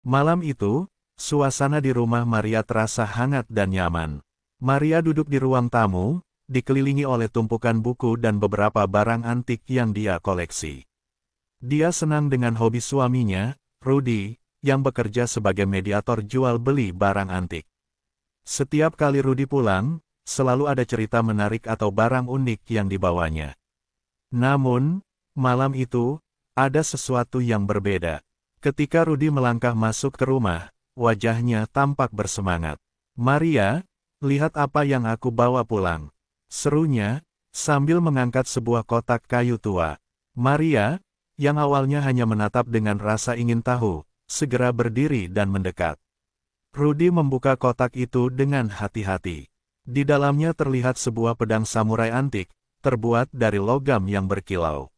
Malam itu, suasana di rumah Maria terasa hangat dan nyaman. Maria duduk di ruang tamu, dikelilingi oleh tumpukan buku dan beberapa barang antik yang dia koleksi. Dia senang dengan hobi suaminya, Rudy, yang bekerja sebagai mediator jual beli barang antik. Setiap kali Rudy pulang, selalu ada cerita menarik atau barang unik yang dibawanya. Namun, malam itu, ada sesuatu yang berbeda. Ketika Rudy melangkah masuk ke rumah, wajahnya tampak bersemangat. "Maria, lihat apa yang aku bawa pulang," serunya, sambil mengangkat sebuah kotak kayu tua. Maria, yang awalnya hanya menatap dengan rasa ingin tahu, segera berdiri dan mendekat. Rudy membuka kotak itu dengan hati-hati. Di dalamnya terlihat sebuah pedang samurai antik, terbuat dari logam yang berkilau.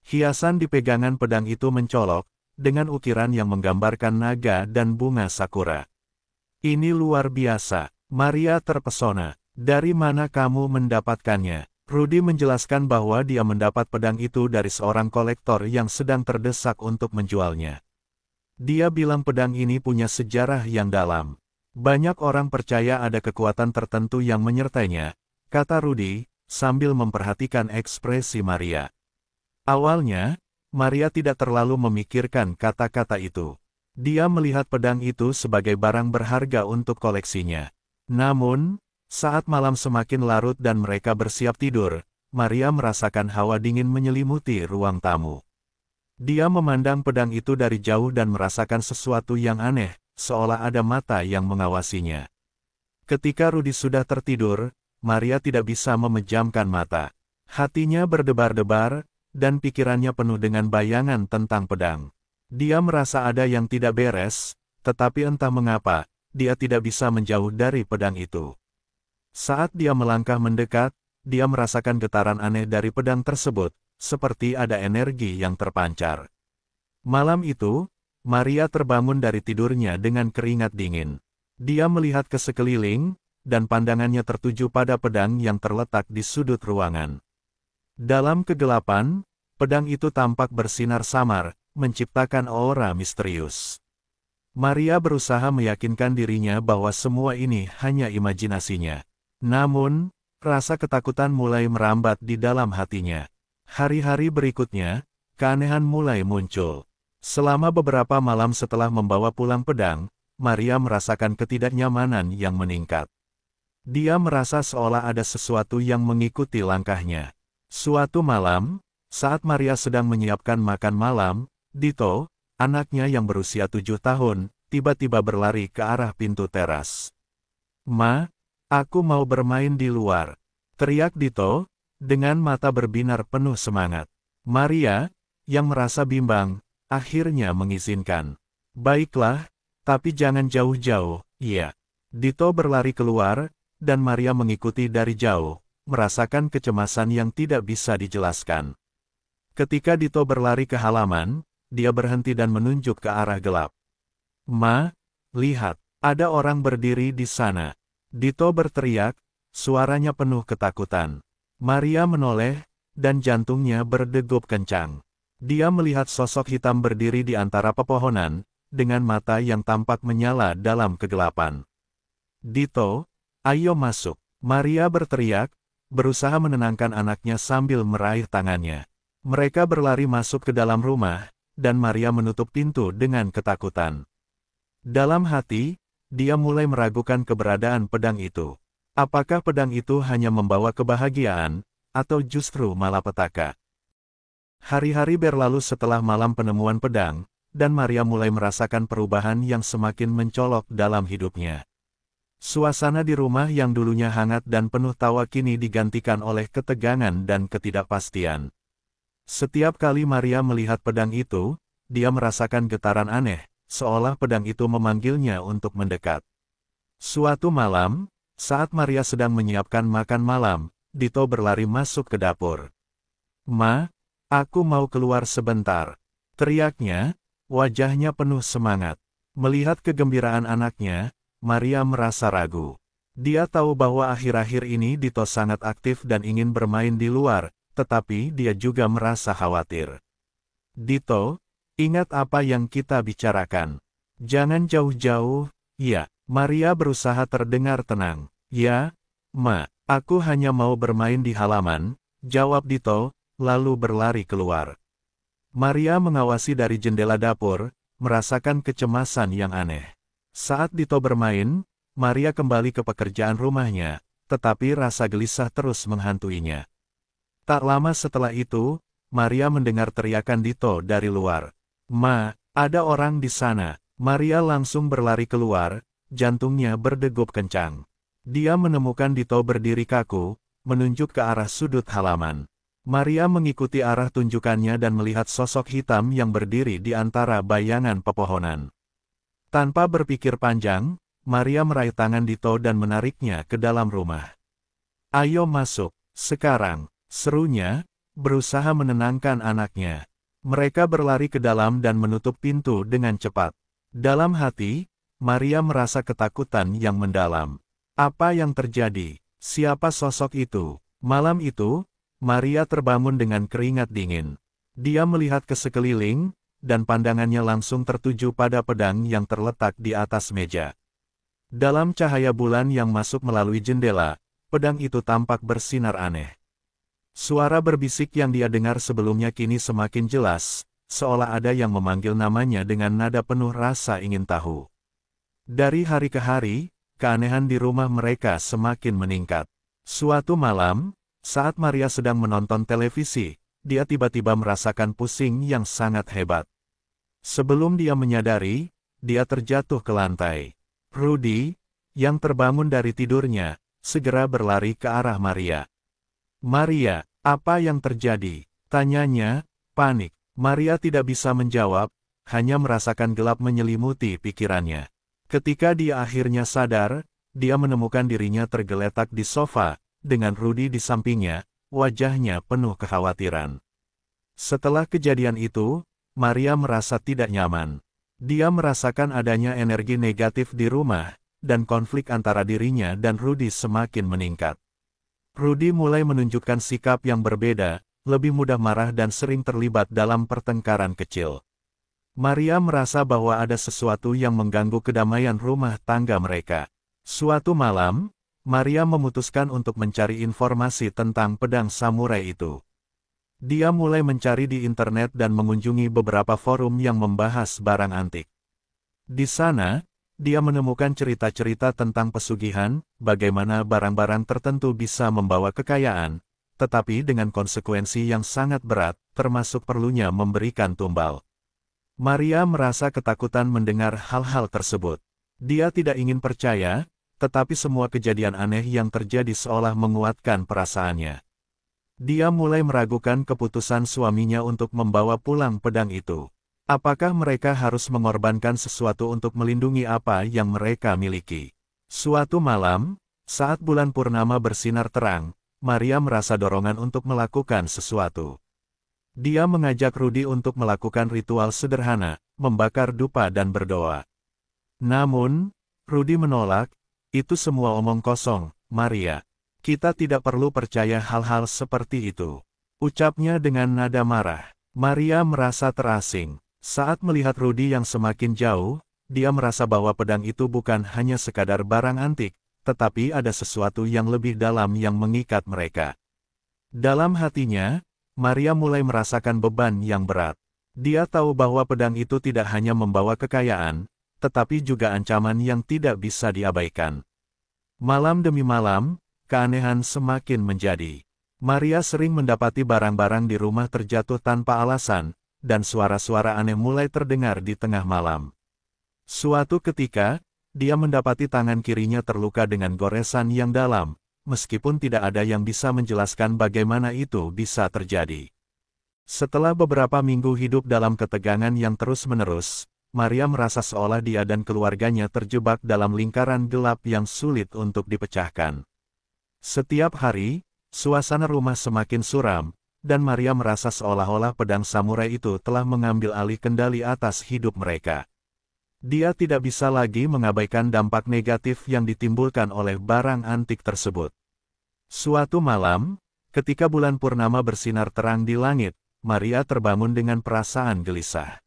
Hiasan di pegangan pedang itu mencolok, dengan ukiran yang menggambarkan naga dan bunga sakura. "Ini luar biasa," Maria terpesona. "Dari mana kamu mendapatkannya?" Rudy menjelaskan bahwa dia mendapat pedang itu dari seorang kolektor yang sedang terdesak untuk menjualnya. Dia bilang pedang ini punya sejarah yang dalam. "Banyak orang percaya ada kekuatan tertentu yang menyertainya," kata Rudy, sambil memperhatikan ekspresi Maria. Awalnya, Maria tidak terlalu memikirkan kata-kata itu. Dia melihat pedang itu sebagai barang berharga untuk koleksinya. Namun, saat malam semakin larut dan mereka bersiap tidur, Maria merasakan hawa dingin menyelimuti ruang tamu. Dia memandang pedang itu dari jauh dan merasakan sesuatu yang aneh, seolah ada mata yang mengawasinya. Ketika Rudy sudah tertidur, Maria tidak bisa memejamkan mata. Hatinya berdebar-debar, dan pikirannya penuh dengan bayangan tentang pedang. Dia merasa ada yang tidak beres, tetapi entah mengapa, dia tidak bisa menjauh dari pedang itu. Saat dia melangkah mendekat, dia merasakan getaran aneh dari pedang tersebut, seperti ada energi yang terpancar. Malam itu, Maria terbangun dari tidurnya dengan keringat dingin. Dia melihat ke sekeliling, dan pandangannya tertuju pada pedang yang terletak di sudut ruangan. Dalam kegelapan, pedang itu tampak bersinar samar, menciptakan aura misterius. Maria berusaha meyakinkan dirinya bahwa semua ini hanya imajinasinya. Namun, rasa ketakutan mulai merambat di dalam hatinya. Hari-hari berikutnya, keanehan mulai muncul. Selama beberapa malam setelah membawa pulang pedang, Maria merasakan ketidaknyamanan yang meningkat. Dia merasa seolah ada sesuatu yang mengikuti langkahnya. Suatu malam, saat Maria sedang menyiapkan makan malam, Dito, anaknya yang berusia 7 tahun, tiba-tiba berlari ke arah pintu teras. "Ma, aku mau bermain di luar," teriak Dito, dengan mata berbinar penuh semangat. Maria, yang merasa bimbang, akhirnya mengizinkan. "Baiklah, tapi jangan jauh-jauh, ya." Dito berlari keluar, dan Maria mengikuti dari jauh, merasakan kecemasan yang tidak bisa dijelaskan. Ketika Dito berlari ke halaman, dia berhenti dan menunjuk ke arah gelap. "Ma, lihat, ada orang berdiri di sana." Dito berteriak, suaranya penuh ketakutan. Maria menoleh, dan jantungnya berdegup kencang. Dia melihat sosok hitam berdiri di antara pepohonan, dengan mata yang tampak menyala dalam kegelapan. "Dito, ayo masuk," Maria berteriak, berusaha menenangkan anaknya sambil meraih tangannya. Mereka berlari masuk ke dalam rumah, dan Maria menutup pintu dengan ketakutan. Dalam hati, dia mulai meragukan keberadaan pedang itu. Apakah pedang itu hanya membawa kebahagiaan, atau justru malapetaka? Hari-hari berlalu setelah malam penemuan pedang, dan Maria mulai merasakan perubahan yang semakin mencolok dalam hidupnya. Suasana di rumah yang dulunya hangat dan penuh tawa kini digantikan oleh ketegangan dan ketidakpastian. Setiap kali Maria melihat pedang itu, dia merasakan getaran aneh, seolah pedang itu memanggilnya untuk mendekat. Suatu malam, saat Maria sedang menyiapkan makan malam, Dito berlari masuk ke dapur. "Ma, aku mau keluar sebentar," teriaknya, wajahnya penuh semangat. Melihat kegembiraan anaknya, Maria merasa ragu. Dia tahu bahwa akhir-akhir ini Dito sangat aktif dan ingin bermain di luar, tetapi dia juga merasa khawatir. "Dito, ingat apa yang kita bicarakan." Jangan jauh-jauh, ya. Maria berusaha terdengar tenang. Ya, Ma, aku hanya mau bermain di halaman, jawab Dito, lalu berlari keluar. Maria mengawasi dari jendela dapur, merasakan kecemasan yang aneh. Saat Dito bermain, Maria kembali ke pekerjaan rumahnya, tetapi rasa gelisah terus menghantuinya. Tak lama setelah itu, Maria mendengar teriakan Dito dari luar. Ma, ada orang di sana. Maria langsung berlari keluar, jantungnya berdegup kencang. Dia menemukan Dito berdiri kaku, menunjuk ke arah sudut halaman. Maria mengikuti arah tunjukannya dan melihat sosok hitam yang berdiri di antara bayangan pepohonan. Tanpa berpikir panjang, Maria meraih tangan Dito dan menariknya ke dalam rumah. Ayo masuk, sekarang, serunya, berusaha menenangkan anaknya. Mereka berlari ke dalam dan menutup pintu dengan cepat. Dalam hati, Maria merasa ketakutan yang mendalam. Apa yang terjadi? Siapa sosok itu? Malam itu, Maria terbangun dengan keringat dingin. Dia melihat ke sekeliling, dan pandangannya langsung tertuju pada pedang yang terletak di atas meja. Dalam cahaya bulan yang masuk melalui jendela, pedang itu tampak bersinar aneh. Suara berbisik yang dia dengar sebelumnya kini semakin jelas, seolah ada yang memanggil namanya dengan nada penuh rasa ingin tahu. Dari hari ke hari, keanehan di rumah mereka semakin meningkat. Suatu malam, saat Maria sedang menonton televisi, dia tiba-tiba merasakan pusing yang sangat hebat. Sebelum dia menyadari, dia terjatuh ke lantai. Rudy, yang terbangun dari tidurnya, segera berlari ke arah Maria. Maria, apa yang terjadi? Tanyanya, panik. Maria tidak bisa menjawab, hanya merasakan gelap menyelimuti pikirannya. Ketika dia akhirnya sadar, dia menemukan dirinya tergeletak di sofa, dengan Rudy di sampingnya, wajahnya penuh kekhawatiran. Setelah kejadian itu, Maria merasa tidak nyaman. Dia merasakan adanya energi negatif di rumah, dan konflik antara dirinya dan Rudy semakin meningkat. Rudy mulai menunjukkan sikap yang berbeda, lebih mudah marah dan sering terlibat dalam pertengkaran kecil. Maria merasa bahwa ada sesuatu yang mengganggu kedamaian rumah tangga mereka. Suatu malam, Maria memutuskan untuk mencari informasi tentang pedang samurai itu. Dia mulai mencari di internet dan mengunjungi beberapa forum yang membahas barang antik. Di sana, dia menemukan cerita-cerita tentang pesugihan, bagaimana barang-barang tertentu bisa membawa kekayaan, tetapi dengan konsekuensi yang sangat berat, termasuk perlunya memberikan tumbal. Maria merasa ketakutan mendengar hal-hal tersebut. Dia tidak ingin percaya, tetapi semua kejadian aneh yang terjadi seolah menguatkan perasaannya. Dia mulai meragukan keputusan suaminya untuk membawa pulang pedang itu. Apakah mereka harus mengorbankan sesuatu untuk melindungi apa yang mereka miliki? Suatu malam, saat bulan purnama bersinar terang, Maria merasa dorongan untuk melakukan sesuatu. Dia mengajak Rudy untuk melakukan ritual sederhana, membakar dupa dan berdoa. Namun, Rudy menolak, itu semua omong kosong, Maria. Kita tidak perlu percaya hal-hal seperti itu. Ucapnya dengan nada marah. Maria merasa terasing. Saat melihat Rudy yang semakin jauh, dia merasa bahwa pedang itu bukan hanya sekadar barang antik, tetapi ada sesuatu yang lebih dalam yang mengikat mereka. Dalam hatinya, Maria mulai merasakan beban yang berat. Dia tahu bahwa pedang itu tidak hanya membawa kekayaan, tetapi juga ancaman yang tidak bisa diabaikan. Malam demi malam, keanehan semakin menjadi. Maria sering mendapati barang-barang di rumah terjatuh tanpa alasan, dan suara-suara aneh mulai terdengar di tengah malam. Suatu ketika, dia mendapati tangan kirinya terluka dengan goresan yang dalam, meskipun tidak ada yang bisa menjelaskan bagaimana itu bisa terjadi. Setelah beberapa minggu hidup dalam ketegangan yang terus-menerus, Maria merasa seolah dia dan keluarganya terjebak dalam lingkaran gelap yang sulit untuk dipecahkan. Setiap hari, suasana rumah semakin suram, dan Maria merasa seolah-olah pedang samurai itu telah mengambil alih kendali atas hidup mereka. Dia tidak bisa lagi mengabaikan dampak negatif yang ditimbulkan oleh barang antik tersebut. Suatu malam, ketika bulan purnama bersinar terang di langit, Maria terbangun dengan perasaan gelisah.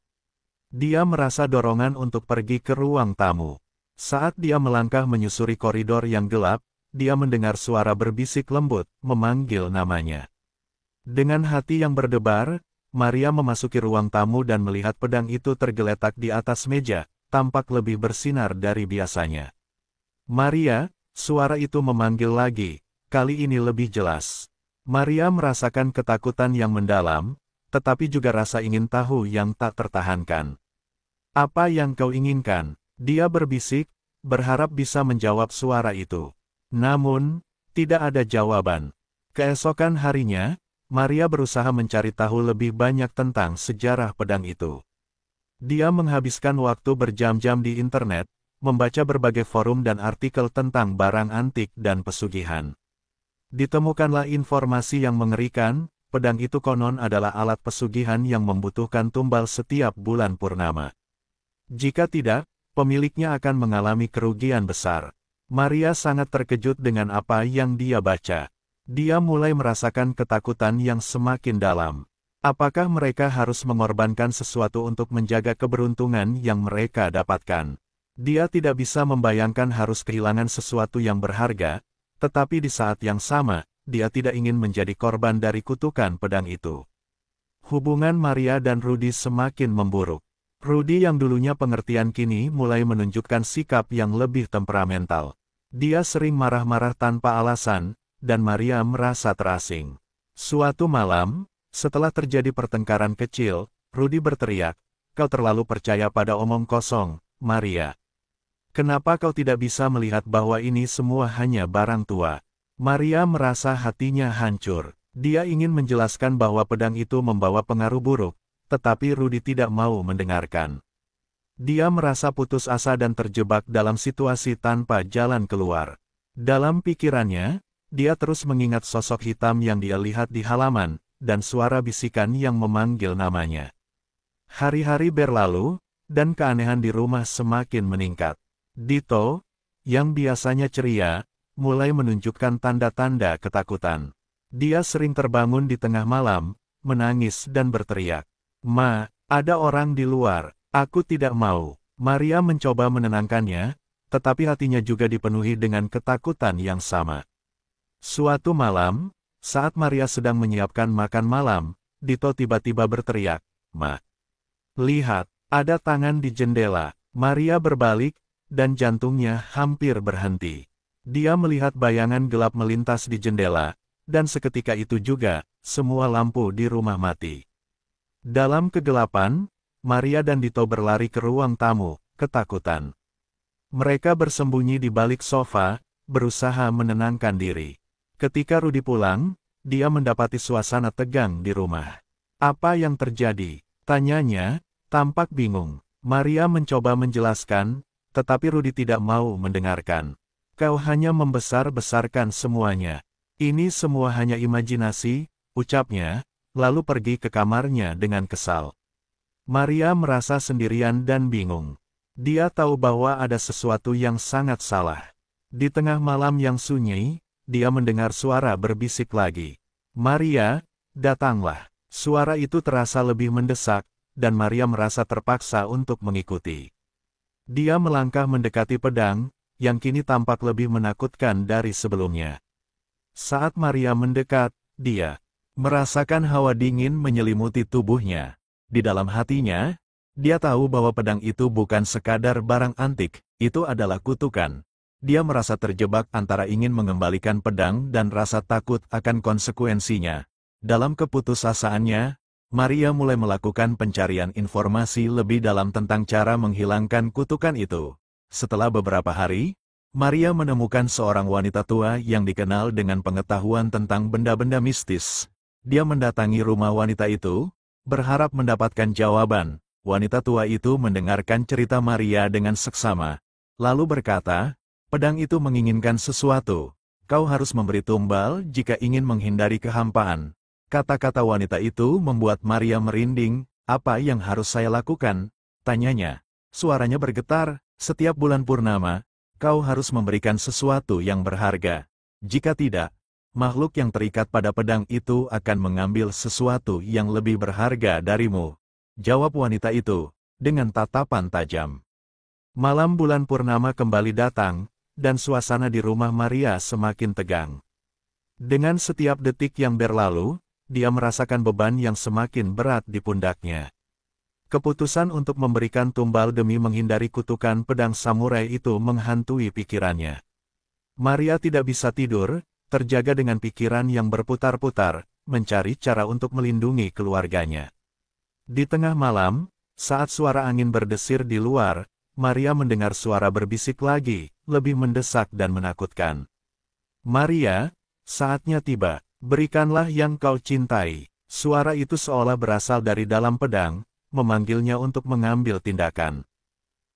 Dia merasa dorongan untuk pergi ke ruang tamu. Saat dia melangkah menyusuri koridor yang gelap, dia mendengar suara berbisik lembut, memanggil namanya. Dengan hati yang berdebar, Maria memasuki ruang tamu dan melihat pedang itu tergeletak di atas meja, tampak lebih bersinar dari biasanya. Maria, suara itu memanggil lagi, kali ini lebih jelas. Maria merasakan ketakutan yang mendalam, tetapi juga rasa ingin tahu yang tak tertahankan. Apa yang kau inginkan? Dia berbisik, berharap bisa menjawab suara itu. Namun, tidak ada jawaban. Keesokan harinya, Maria berusaha mencari tahu lebih banyak tentang sejarah pedang itu. Dia menghabiskan waktu berjam-jam di internet, membaca berbagai forum dan artikel tentang barang antik dan pesugihan. Ditemukanlah informasi yang mengerikan, pedang itu konon adalah alat pesugihan yang membutuhkan tumbal setiap bulan purnama. Jika tidak, pemiliknya akan mengalami kerugian besar. Maria sangat terkejut dengan apa yang dia baca. Dia mulai merasakan ketakutan yang semakin dalam. Apakah mereka harus mengorbankan sesuatu untuk menjaga keberuntungan yang mereka dapatkan? Dia tidak bisa membayangkan harus kehilangan sesuatu yang berharga, tetapi di saat yang sama, dia tidak ingin menjadi korban dari kutukan pedang itu. Hubungan Maria dan Rudy semakin memburuk. Rudy yang dulunya pengertian kini mulai menunjukkan sikap yang lebih temperamental. Dia sering marah-marah tanpa alasan, dan Maria merasa terasing. Suatu malam, setelah terjadi pertengkaran kecil, Rudy berteriak, "Kau terlalu percaya pada omong kosong, Maria. Kenapa kau tidak bisa melihat bahwa ini semua hanya barang tua?" Maria merasa hatinya hancur. Dia ingin menjelaskan bahwa pedang itu membawa pengaruh buruk, tetapi Rudy tidak mau mendengarkan. Dia merasa putus asa dan terjebak dalam situasi tanpa jalan keluar. Dalam pikirannya, dia terus mengingat sosok hitam yang dia lihat di halaman, dan suara bisikan yang memanggil namanya. Hari-hari berlalu, dan keanehan di rumah semakin meningkat. Dito, yang biasanya ceria, mulai menunjukkan tanda-tanda ketakutan. Dia sering terbangun di tengah malam, menangis dan berteriak, "Ma, ada orang di luar, aku tidak mau." Maria mencoba menenangkannya, tetapi hatinya juga dipenuhi dengan ketakutan yang sama. Suatu malam, saat Maria sedang menyiapkan makan malam, Dito tiba-tiba berteriak, "Ma, lihat, ada tangan di jendela." Maria berbalik, dan jantungnya hampir berhenti. Dia melihat bayangan gelap melintas di jendela, dan seketika itu juga, semua lampu di rumah mati. Dalam kegelapan, Maria dan Dito berlari ke ruang tamu, ketakutan. Mereka bersembunyi di balik sofa, berusaha menenangkan diri. Ketika Rudy pulang, dia mendapati suasana tegang di rumah. "Apa yang terjadi?" tanyanya, tampak bingung. Maria mencoba menjelaskan, tetapi Rudy tidak mau mendengarkan. "Kau hanya membesar-besarkan semuanya. Ini semua hanya imajinasi," ucapnya, lalu pergi ke kamarnya dengan kesal. Maria merasa sendirian dan bingung. Dia tahu bahwa ada sesuatu yang sangat salah. Di tengah malam yang sunyi, dia mendengar suara berbisik lagi. "Maria, datanglah." Suara itu terasa lebih mendesak, dan Maria merasa terpaksa untuk mengikuti. Dia melangkah mendekati pedang, yang kini tampak lebih menakutkan dari sebelumnya. Saat Maria mendekat, dia merasakan hawa dingin menyelimuti tubuhnya. Di dalam hatinya, dia tahu bahwa pedang itu bukan sekadar barang antik, itu adalah kutukan. Dia merasa terjebak antara ingin mengembalikan pedang dan rasa takut akan konsekuensinya. Dalam keputusasaannya, Maria mulai melakukan pencarian informasi lebih dalam tentang cara menghilangkan kutukan itu. Setelah beberapa hari, Maria menemukan seorang wanita tua yang dikenal dengan pengetahuan tentang benda-benda mistis. Dia mendatangi rumah wanita itu, berharap mendapatkan jawaban. Wanita tua itu mendengarkan cerita Maria dengan seksama, lalu berkata, "Pedang itu menginginkan sesuatu. Kau harus memberi tumbal jika ingin menghindari kehampaan." Kata-kata wanita itu membuat Maria merinding. "Apa yang harus saya lakukan?" tanyanya. Suaranya bergetar, "Setiap bulan purnama, kau harus memberikan sesuatu yang berharga. Jika tidak, makhluk yang terikat pada pedang itu akan mengambil sesuatu yang lebih berharga darimu." Jawab wanita itu, dengan tatapan tajam. Malam bulan purnama kembali datang, dan suasana di rumah Maria semakin tegang. Dengan setiap detik yang berlalu, dia merasakan beban yang semakin berat di pundaknya. Keputusan untuk memberikan tumbal demi menghindari kutukan pedang samurai itu menghantui pikirannya. Maria tidak bisa tidur, terjaga dengan pikiran yang berputar-putar, mencari cara untuk melindungi keluarganya. Di tengah malam, saat suara angin berdesir di luar, Maria mendengar suara berbisik lagi, lebih mendesak dan menakutkan. Maria, saatnya tiba, berikanlah yang kau cintai. Suara itu seolah berasal dari dalam pedang, memanggilnya untuk mengambil tindakan.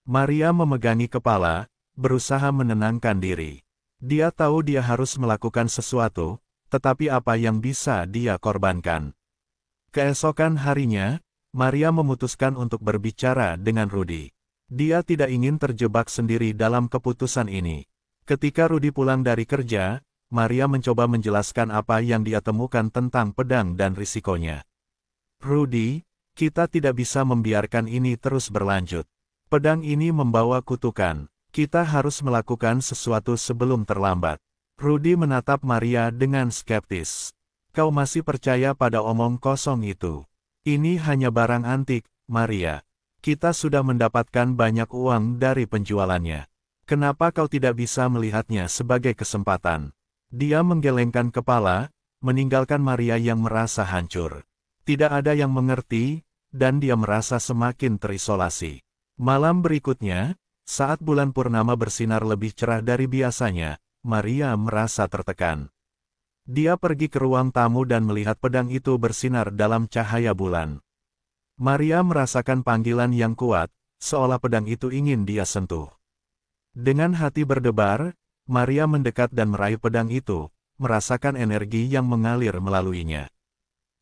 Maria memegangi kepala, berusaha menenangkan diri. Dia tahu dia harus melakukan sesuatu, tetapi apa yang bisa dia korbankan? Keesokan harinya, Maria memutuskan untuk berbicara dengan Rudy. Dia tidak ingin terjebak sendiri dalam keputusan ini. Ketika Rudy pulang dari kerja, Maria mencoba menjelaskan apa yang dia temukan tentang pedang dan risikonya. Rudy, kita tidak bisa membiarkan ini terus berlanjut. Pedang ini membawa kutukan. Kita harus melakukan sesuatu sebelum terlambat. Rudy menatap Maria dengan skeptis. Kau masih percaya pada omong kosong itu? Ini hanya barang antik, Maria. Kita sudah mendapatkan banyak uang dari penjualannya. Kenapa kau tidak bisa melihatnya sebagai kesempatan? Dia menggelengkan kepala, meninggalkan Maria yang merasa hancur. Tidak ada yang mengerti, dan dia merasa semakin terisolasi. Malam berikutnya, saat bulan purnama bersinar lebih cerah dari biasanya, Maria merasa tertekan. Dia pergi ke ruang tamu dan melihat pedang itu bersinar dalam cahaya bulan. Maria merasakan panggilan yang kuat, seolah pedang itu ingin dia sentuh. Dengan hati berdebar, Maria mendekat dan meraih pedang itu, merasakan energi yang mengalir melaluinya.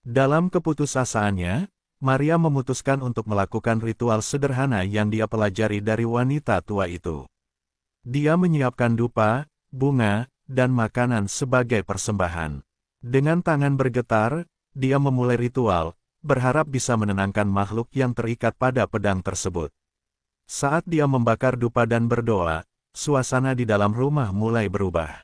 Dalam keputusasaannya, Maria memutuskan untuk melakukan ritual sederhana yang dia pelajari dari wanita tua itu. Dia menyiapkan dupa, bunga, dan makanan sebagai persembahan. Dengan tangan bergetar, dia memulai ritual, berharap bisa menenangkan makhluk yang terikat pada pedang tersebut. Saat dia membakar dupa dan berdoa, suasana di dalam rumah mulai berubah.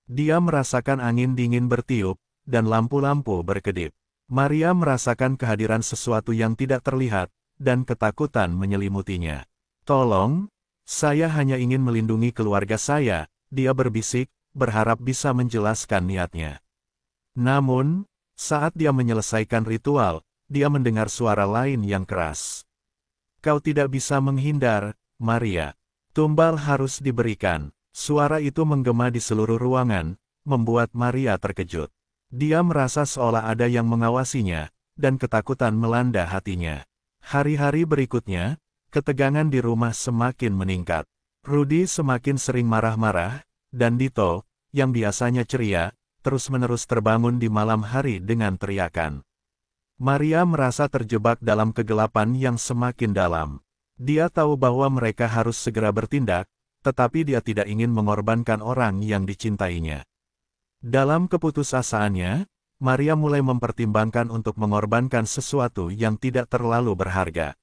Dia merasakan angin dingin bertiup, dan lampu-lampu berkedip. Maria merasakan kehadiran sesuatu yang tidak terlihat, dan ketakutan menyelimutinya. Tolong, saya hanya ingin melindungi keluarga saya, dia berbisik, berharap bisa menjelaskan niatnya. Namun, saat dia menyelesaikan ritual, dia mendengar suara lain yang keras. Kau tidak bisa menghindar, Maria. Tumbal harus diberikan. Suara itu menggema di seluruh ruangan, membuat Maria terkejut. Dia merasa seolah ada yang mengawasinya, dan ketakutan melanda hatinya. Hari-hari berikutnya, ketegangan di rumah semakin meningkat. Rudy semakin sering marah-marah, dan Dito, yang biasanya ceria, terus-menerus terbangun di malam hari dengan teriakan. Maria merasa terjebak dalam kegelapan yang semakin dalam. Dia tahu bahwa mereka harus segera bertindak, tetapi dia tidak ingin mengorbankan orang yang dicintainya. Dalam keputusasaannya, Maria mulai mempertimbangkan untuk mengorbankan sesuatu yang tidak terlalu berharga.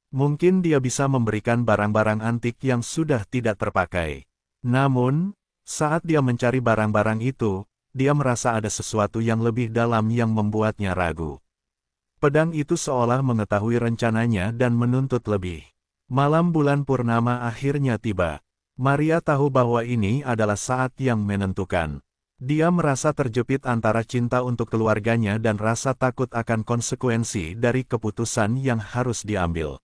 Mungkin dia bisa memberikan barang-barang antik yang sudah tidak terpakai. Namun, saat dia mencari barang-barang itu, dia merasa ada sesuatu yang lebih dalam yang membuatnya ragu. Pedang itu seolah mengetahui rencananya dan menuntut lebih. Malam bulan purnama akhirnya tiba. Maria tahu bahwa ini adalah saat yang menentukan. Dia merasa terjepit antara cinta untuk keluarganya dan rasa takut akan konsekuensi dari keputusan yang harus diambil.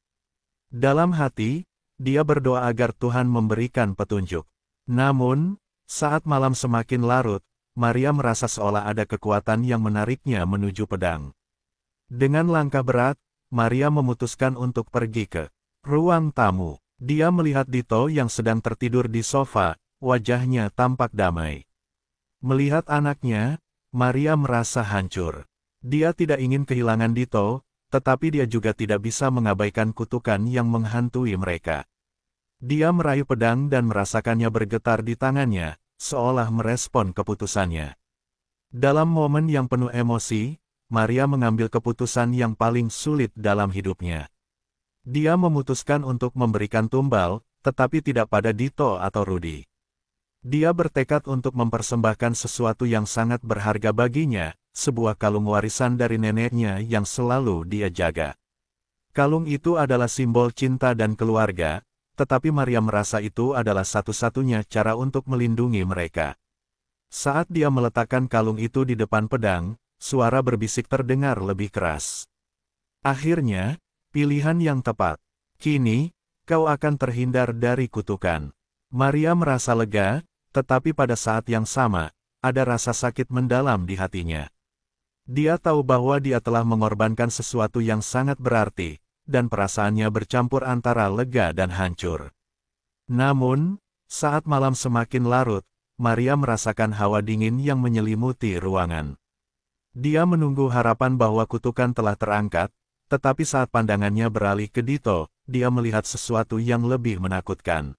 Dalam hati, dia berdoa agar Tuhan memberikan petunjuk. Namun, saat malam semakin larut, Maria merasa seolah ada kekuatan yang menariknya menuju pedang. Dengan langkah berat, Maria memutuskan untuk pergi ke ruang tamu. Dia melihat Dito yang sedang tertidur di sofa, wajahnya tampak damai. Melihat anaknya, Maria merasa hancur. Dia tidak ingin kehilangan Dito, tetapi dia juga tidak bisa mengabaikan kutukan yang menghantui mereka. Dia meraih pedang dan merasakannya bergetar di tangannya, seolah merespon keputusannya. Dalam momen yang penuh emosi, Maria mengambil keputusan yang paling sulit dalam hidupnya. Dia memutuskan untuk memberikan tumbal, tetapi tidak pada Dito atau Rudy. Dia bertekad untuk mempersembahkan sesuatu yang sangat berharga baginya, sebuah kalung warisan dari neneknya yang selalu dia jaga. Kalung itu adalah simbol cinta dan keluarga, tetapi Maria merasa itu adalah satu-satunya cara untuk melindungi mereka. Saat dia meletakkan kalung itu di depan pedang, suara berbisik terdengar lebih keras. Akhirnya, pilihan yang tepat. Kini, kau akan terhindar dari kutukan. Maria merasa lega, tetapi pada saat yang sama, ada rasa sakit mendalam di hatinya. Dia tahu bahwa dia telah mengorbankan sesuatu yang sangat berarti, dan perasaannya bercampur antara lega dan hancur. Namun, saat malam semakin larut, Maria merasakan hawa dingin yang menyelimuti ruangan. Dia menunggu harapan bahwa kutukan telah terangkat, tetapi saat pandangannya beralih ke Dito, dia melihat sesuatu yang lebih menakutkan.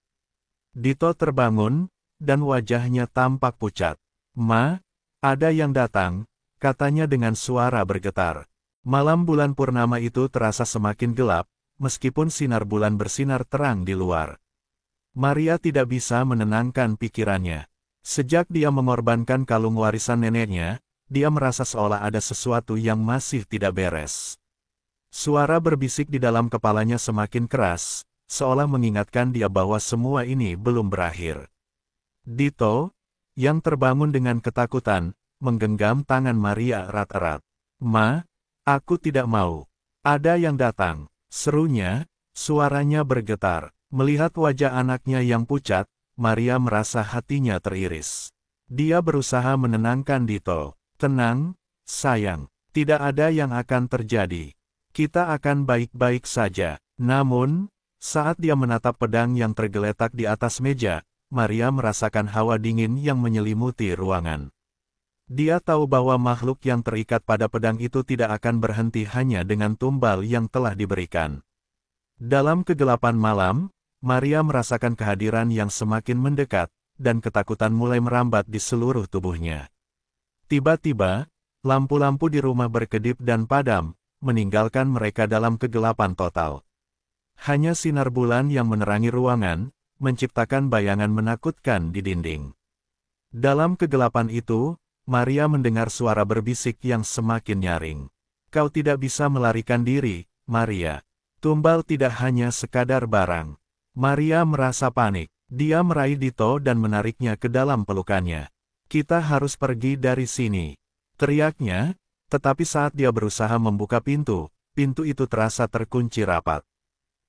Dito terbangun, dan wajahnya tampak pucat. "Ma, ada yang datang," katanya dengan suara bergetar. Malam bulan purnama itu terasa semakin gelap, meskipun sinar bulan bersinar terang di luar. Maria tidak bisa menenangkan pikirannya. Sejak dia mengorbankan kalung warisan neneknya, dia merasa seolah ada sesuatu yang masih tidak beres. Suara berbisik di dalam kepalanya semakin keras, seolah mengingatkan dia bahwa semua ini belum berakhir. Dito, yang terbangun dengan ketakutan, menggenggam tangan Maria erat-erat. "Ma, aku tidak mau. Ada yang datang," serunya, suaranya bergetar. Melihat wajah anaknya yang pucat, Maria merasa hatinya teriris. Dia berusaha menenangkan Dito. "Tenang, sayang. Tidak ada yang akan terjadi. Kita akan baik-baik saja." Namun, saat dia menatap pedang yang tergeletak di atas meja, Maria merasakan hawa dingin yang menyelimuti ruangan. Dia tahu bahwa makhluk yang terikat pada pedang itu tidak akan berhenti hanya dengan tumbal yang telah diberikan. Dalam kegelapan malam, Maria merasakan kehadiran yang semakin mendekat, dan ketakutan mulai merambat di seluruh tubuhnya. Tiba-tiba, lampu-lampu di rumah berkedip dan padam, meninggalkan mereka dalam kegelapan total. Hanya sinar bulan yang menerangi ruangan, menciptakan bayangan menakutkan di dinding. Dalam kegelapan itu, Maria mendengar suara berbisik yang semakin nyaring. "Kau tidak bisa melarikan diri, Maria. Tumbal tidak hanya sekadar barang." Maria merasa panik. Dia meraih Dito dan menariknya ke dalam pelukannya. "Kita harus pergi dari sini," teriaknya, tetapi saat dia berusaha membuka pintu, pintu itu terasa terkunci rapat.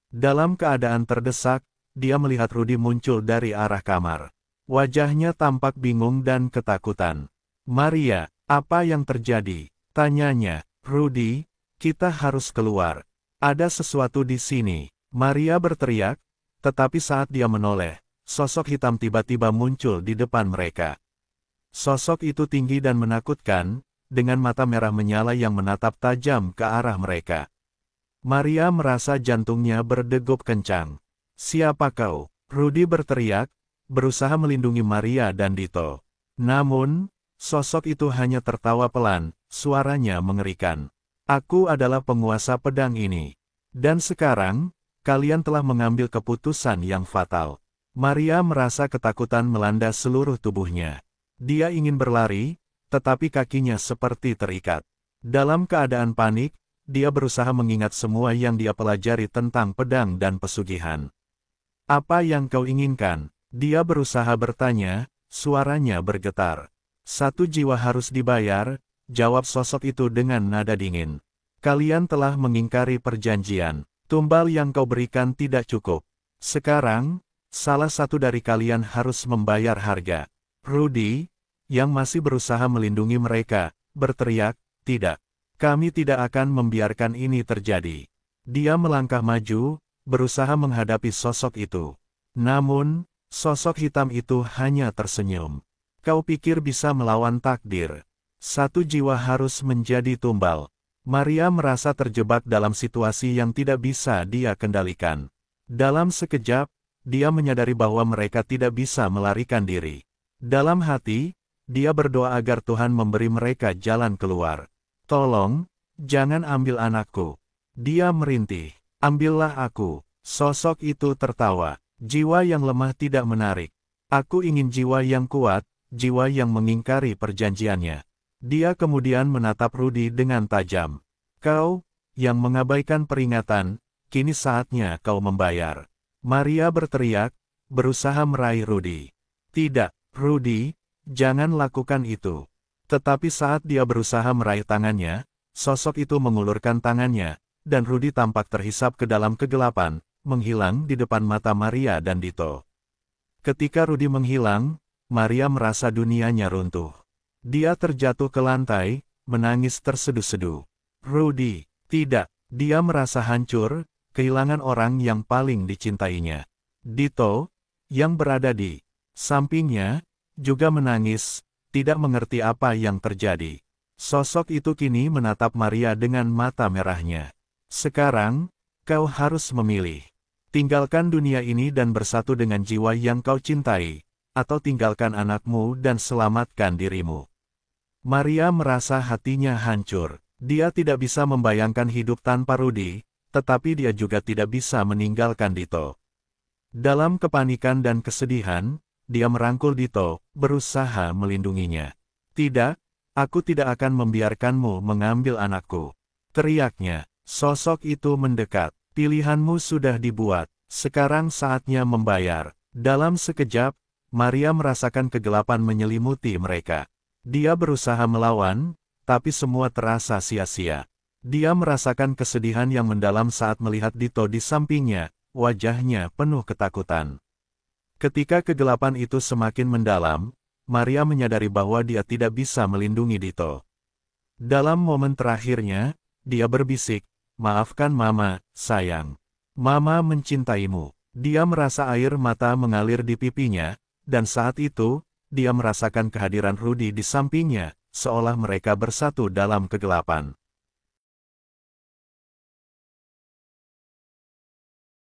Dalam keadaan terdesak, dia melihat Rudy muncul dari arah kamar. Wajahnya tampak bingung dan ketakutan. "Maria, apa yang terjadi?" tanyanya. "Rudy, kita harus keluar. Ada sesuatu di sini," Maria berteriak, tetapi saat dia menoleh, sosok hitam tiba-tiba muncul di depan mereka. Sosok itu tinggi dan menakutkan, dengan mata merah menyala yang menatap tajam ke arah mereka. Maria merasa jantungnya berdegup kencang. "Siapa kau?" Rudy berteriak, berusaha melindungi Maria dan Dito. Namun, sosok itu hanya tertawa pelan, suaranya mengerikan. "Aku adalah penguasa pedang ini. Dan sekarang, kalian telah mengambil keputusan yang fatal." Maria merasa ketakutan melanda seluruh tubuhnya. Dia ingin berlari, tetapi kakinya seperti terikat. Dalam keadaan panik, dia berusaha mengingat semua yang dia pelajari tentang pedang dan pesugihan. "Apa yang kau inginkan?" dia berusaha bertanya, suaranya bergetar. "1 jiwa harus dibayar," jawab sosok itu dengan nada dingin. "Kalian telah mengingkari perjanjian. Tumbal yang kau berikan tidak cukup. Sekarang, salah satu dari kalian harus membayar harga." Rudy, yang masih berusaha melindungi mereka, berteriak, "Tidak. Kami tidak akan membiarkan ini terjadi." Dia melangkah maju, berusaha menghadapi sosok itu. Namun, sosok hitam itu hanya tersenyum. "Kau pikir bisa melawan takdir? 1 jiwa harus menjadi tumbal." Maria merasa terjebak dalam situasi yang tidak bisa dia kendalikan. Dalam sekejap, dia menyadari bahwa mereka tidak bisa melarikan diri. Dalam hati, dia berdoa agar Tuhan memberi mereka jalan keluar. "Tolong, jangan ambil anakku." Dia merintih. Ambillah aku. Sosok itu tertawa. Jiwa yang lemah tidak menarik. Aku ingin jiwa yang kuat, jiwa yang mengingkari perjanjiannya. Dia kemudian menatap Rudy dengan tajam. Kau, yang mengabaikan peringatan, kini saatnya kau membayar. Maria berteriak, berusaha meraih Rudy. Tidak, Rudy, jangan lakukan itu. Tetapi saat dia berusaha meraih tangannya, sosok itu mengulurkan tangannya, dan Rudy tampak terhisap ke dalam kegelapan, menghilang di depan mata Maria dan Dito. Ketika Rudy menghilang, Maria merasa dunianya runtuh. Dia terjatuh ke lantai, menangis terseduh-seduh. Rudy, tidak, dia merasa hancur, kehilangan orang yang paling dicintainya. Dito, yang berada di sampingnya, juga menangis, tidak mengerti apa yang terjadi. Sosok itu kini menatap Maria dengan mata merahnya. Sekarang, kau harus memilih. Tinggalkan dunia ini dan bersatu dengan jiwa yang kau cintai, atau tinggalkan anakmu dan selamatkan dirimu. Maria merasa hatinya hancur. Dia tidak bisa membayangkan hidup tanpa Rudy, tetapi dia juga tidak bisa meninggalkan Dito. Dalam kepanikan dan kesedihan, dia merangkul Dito, berusaha melindunginya. Tidak, aku tidak akan membiarkanmu mengambil anakku. Teriaknya. Sosok itu mendekat. Pilihanmu sudah dibuat, sekarang saatnya membayar. Dalam sekejap, Maria merasakan kegelapan menyelimuti mereka. Dia berusaha melawan, tapi semua terasa sia-sia. Dia merasakan kesedihan yang mendalam saat melihat Dito di sampingnya, wajahnya penuh ketakutan. Ketika kegelapan itu semakin mendalam, Maria menyadari bahwa dia tidak bisa melindungi Dito. Dalam momen terakhirnya, dia berbisik, "Maafkan Mama, sayang. Mama mencintaimu." Dia merasa air mata mengalir di pipinya, dan saat itu, dia merasakan kehadiran Rudy di sampingnya, seolah mereka bersatu dalam kegelapan.